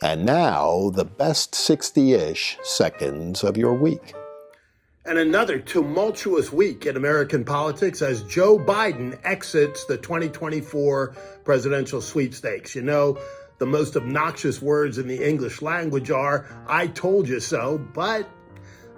And now, the best 60-ish seconds of your week. And another tumultuous week in American politics as Joe Biden exits the 2024 presidential sweepstakes. You know, the most obnoxious words in the English language are, "I told you so," but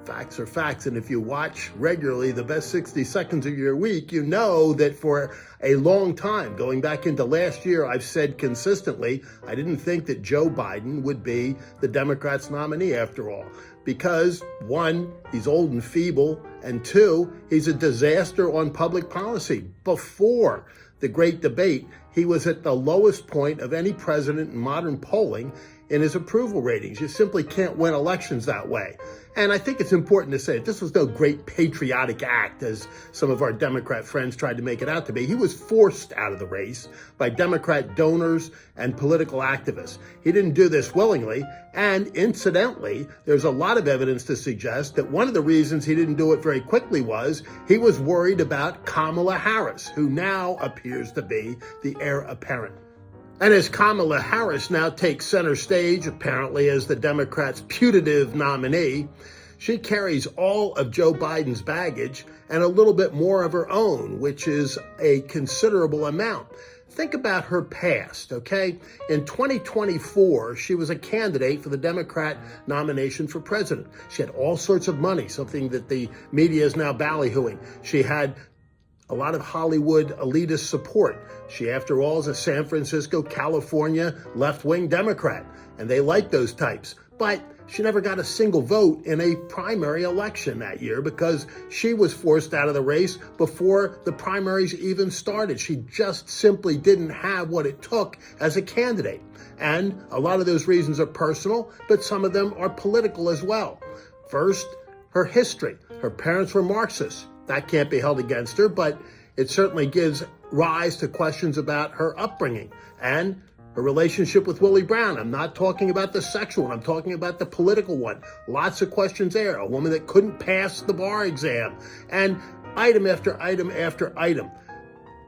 facts are facts. And if you watch regularly the best 60 seconds of your week, you know that for a long time, going back into last year, I've said consistently, I didn't think that Joe Biden would be the Democrats' nominee after all. Because one, he's old and feeble, and two, he's a disaster on public policy. Before the great debate, he was at the lowest point of any president in modern polling in his approval ratings. You simply can't win elections that way. And I think it's important to say that this was no great patriotic act, as some of our Democrat friends tried to make it out to be. He was forced out of the race by Democrat donors and political activists. He didn't do this willingly. And incidentally, there's a lot of evidence to suggest that one of the reasons he didn't do it very quickly was he was worried about Kamala Harris, who now appears to be the heir apparent. And as Kamala Harris now takes center stage, apparently as the Democrats' putative nominee, she carries all of Joe Biden's baggage and a little bit more of her own, which is a considerable amount. Think about her past, okay? In 2024, she was a candidate for the Democrat nomination for president. She had all sorts of money, something that the media is now ballyhooing. She had a lot of Hollywood elitist support. She, after all, is a San Francisco, California left-wing Democrat, and they like those types. But she never got a single vote in a primary election that year because she was forced out of the race before the primaries even started. She just simply didn't have what it took as a candidate. And a lot of those reasons are personal, but some of them are political as well. First, her history. Her parents were Marxists. That can't be held against her, but it certainly gives rise to questions about her upbringing and her relationship with Willie Brown. I'm not talking about the sexual one. I'm talking about the political one. Lots of questions there. A woman that couldn't pass the bar exam, and item after item after item.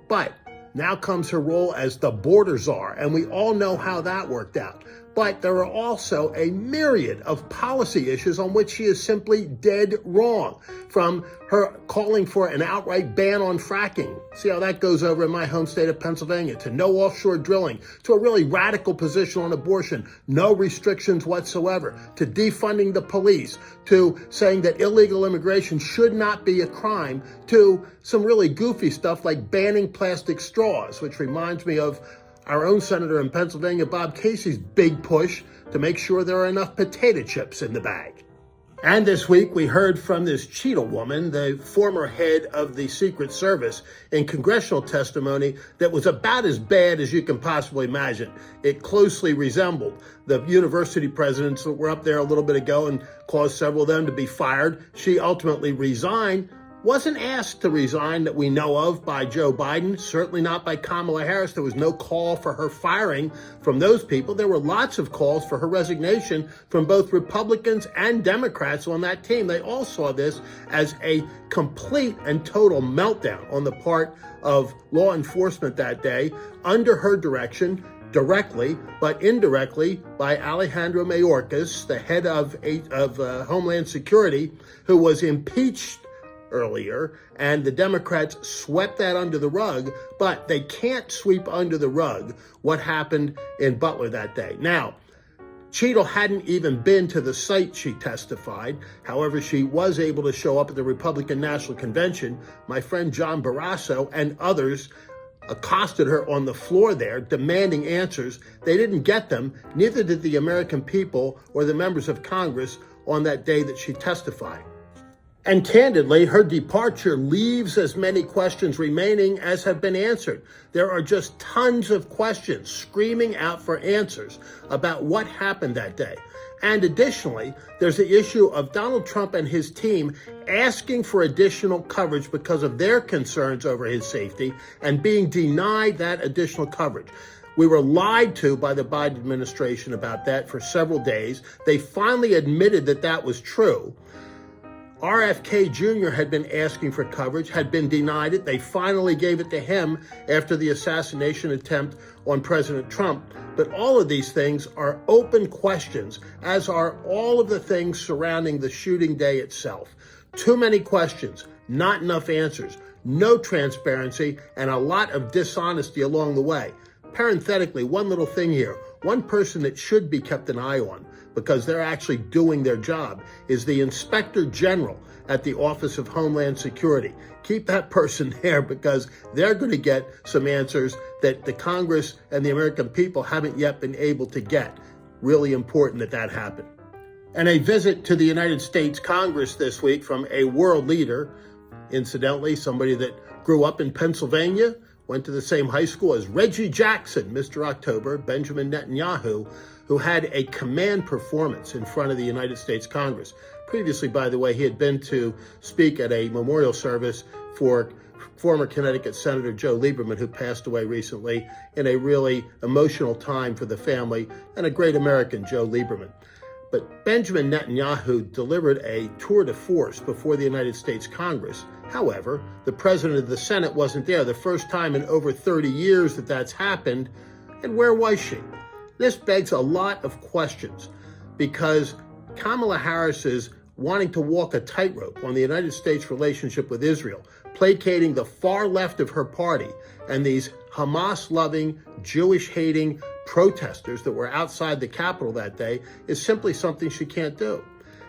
But now comes her role as the border czar, and we all know how that worked out. But there are also a myriad of policy issues on which she is simply dead wrong, from her calling for an outright ban on fracking. See how that goes over in my home state of Pennsylvania, to no offshore drilling, to a really radical position on abortion, no restrictions whatsoever, to defunding the police, to saying that illegal immigration should not be a crime, to some really goofy stuff like banning plastic straws, which reminds me of our own senator in Pennsylvania, Bob Casey's big push to make sure there are enough potato chips in the bag. And this week, we heard from this Cheatle woman, the former head of the Secret Service, in congressional testimony that was about as bad as you can possibly imagine. It closely resembled the university presidents that were up there a little bit ago and caused several of them to be fired. She ultimately resigned. Wasn't asked to resign that we know of by Joe Biden, certainly not by Kamala Harris. There was no call for her firing from those people. There were lots of calls for her resignation from both Republicans and Democrats on that team. They all saw this as a complete and total meltdown on the part of law enforcement that day under her direction, directly, but indirectly by Alejandro Mayorkas, the head of Homeland Security, who was impeached earlier, and the Democrats swept that under the rug, but they can't sweep under the rug what happened in Butler that day. Now, Cheatle hadn't even been to the site she testified. However, she was able to show up at the Republican National Convention. My friend John Barrasso and others accosted her on the floor there, demanding answers. They didn't get them. Neither did the American people or the members of Congress on that day that she testified. And candidly, her departure leaves as many questions remaining as have been answered. There are just tons of questions screaming out for answers about what happened that day. And additionally, there's the issue of Donald Trump and his team asking for additional coverage because of their concerns over his safety and being denied that additional coverage. We were lied to by the Biden administration about that for several days. They finally admitted that that was true. RFK Jr. had been asking for coverage, had been denied it. They finally gave it to him after the assassination attempt on President Trump. But all of these things are open questions, as are all of the things surrounding the shooting day itself. Too many questions, not enough answers, no transparency, and a lot of dishonesty along the way. Parenthetically, one little thing here. One person that should be kept an eye on, because they're actually doing their job, is the Inspector General at the Office of Homeland Security. Keep that person there, because they're going to get some answers that the Congress and the American people haven't yet been able to get. Really important that that happen. And a visit to the United States Congress this week from a world leader, incidentally, somebody that grew up in Pennsylvania, went to the same high school as Reggie Jackson, Mr. October, Benjamin Netanyahu, who had a command performance in front of the United States Congress. Previously, by the way, he had been to speak at a memorial service for former Connecticut Senator Joe Lieberman, who passed away recently, in a really emotional time for the family, and a great American, Joe Lieberman. But Benjamin Netanyahu delivered a tour de force before the United States Congress. However, the president of the Senate wasn't there, the first time in over 30 years that that's happened. And where was she? This begs a lot of questions, because Kamala Harris is wanting to walk a tightrope on the United States' relationship with Israel, placating the far left of her party and these Hamas-loving, Jewish-hating protesters that were outside the Capitol that day is simply something she can't do.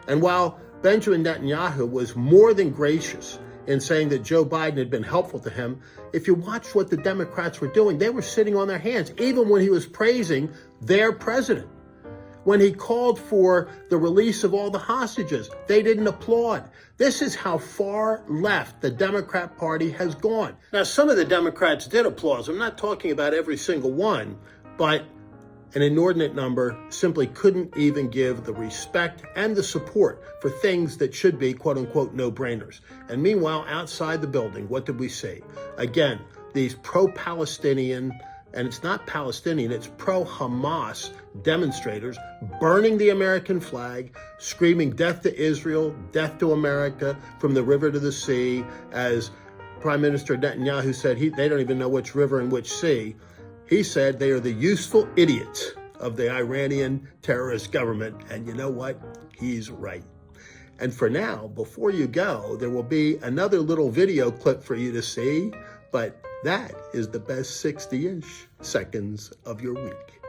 And while Benjamin Netanyahu was more than gracious in saying that Joe Biden had been helpful to him, if you watched what the Democrats were doing, they were sitting on their hands, even when he was praising their president. When he called for the release of all the hostages, they didn't applaud. This is how far left the Democrat Party has gone. Now, some of the Democrats did applaud. I'm not talking about every single one, but an inordinate number simply couldn't even give the respect and the support for things that should be, quote unquote, no-brainers. And meanwhile, outside the building, what did we see? Again, these pro-Palestinian, and it's not Palestinian, it's pro-Hamas demonstrators burning the American flag, screaming death to Israel, death to America, from the river to the sea, as Prime Minister Netanyahu said they don't even know which river and which sea. He said they are the useful idiots of the Iranian terrorist government. And you know what? He's right. And for now, before you go, there will be another little video clip for you to see, but that is the best 60-ish seconds of your week.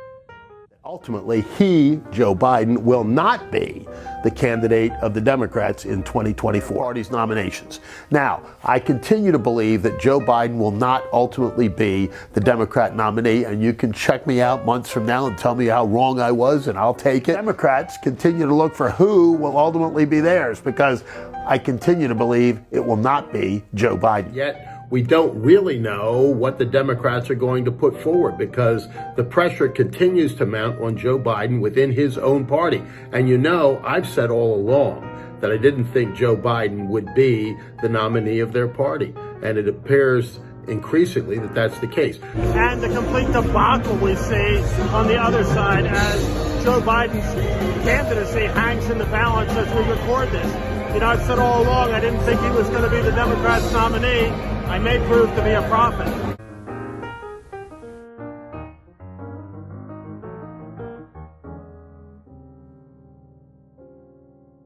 Ultimately, he, Joe Biden, will not be the candidate of the Democrats in 2024 party's nominations. Now, I continue to believe that Joe Biden will not ultimately be the Democrat nominee, and you can check me out months from now and tell me how wrong I was, and I'll take it. Democrats continue to look for who will ultimately be theirs, because I continue to believe it will not be Joe Biden. Yet, we don't really know what the Democrats are going to put forward, because the pressure continues to mount on Joe Biden within his own party. And you know, I've said all along that I didn't think Joe Biden would be the nominee of their party. And it appears increasingly that that's the case. And the complete debacle we see on the other side as Joe Biden's candidacy hangs in the balance as we record this. You know, I've said all along I didn't think he was going to be the Democrats' nominee. I may prove to be a prophet.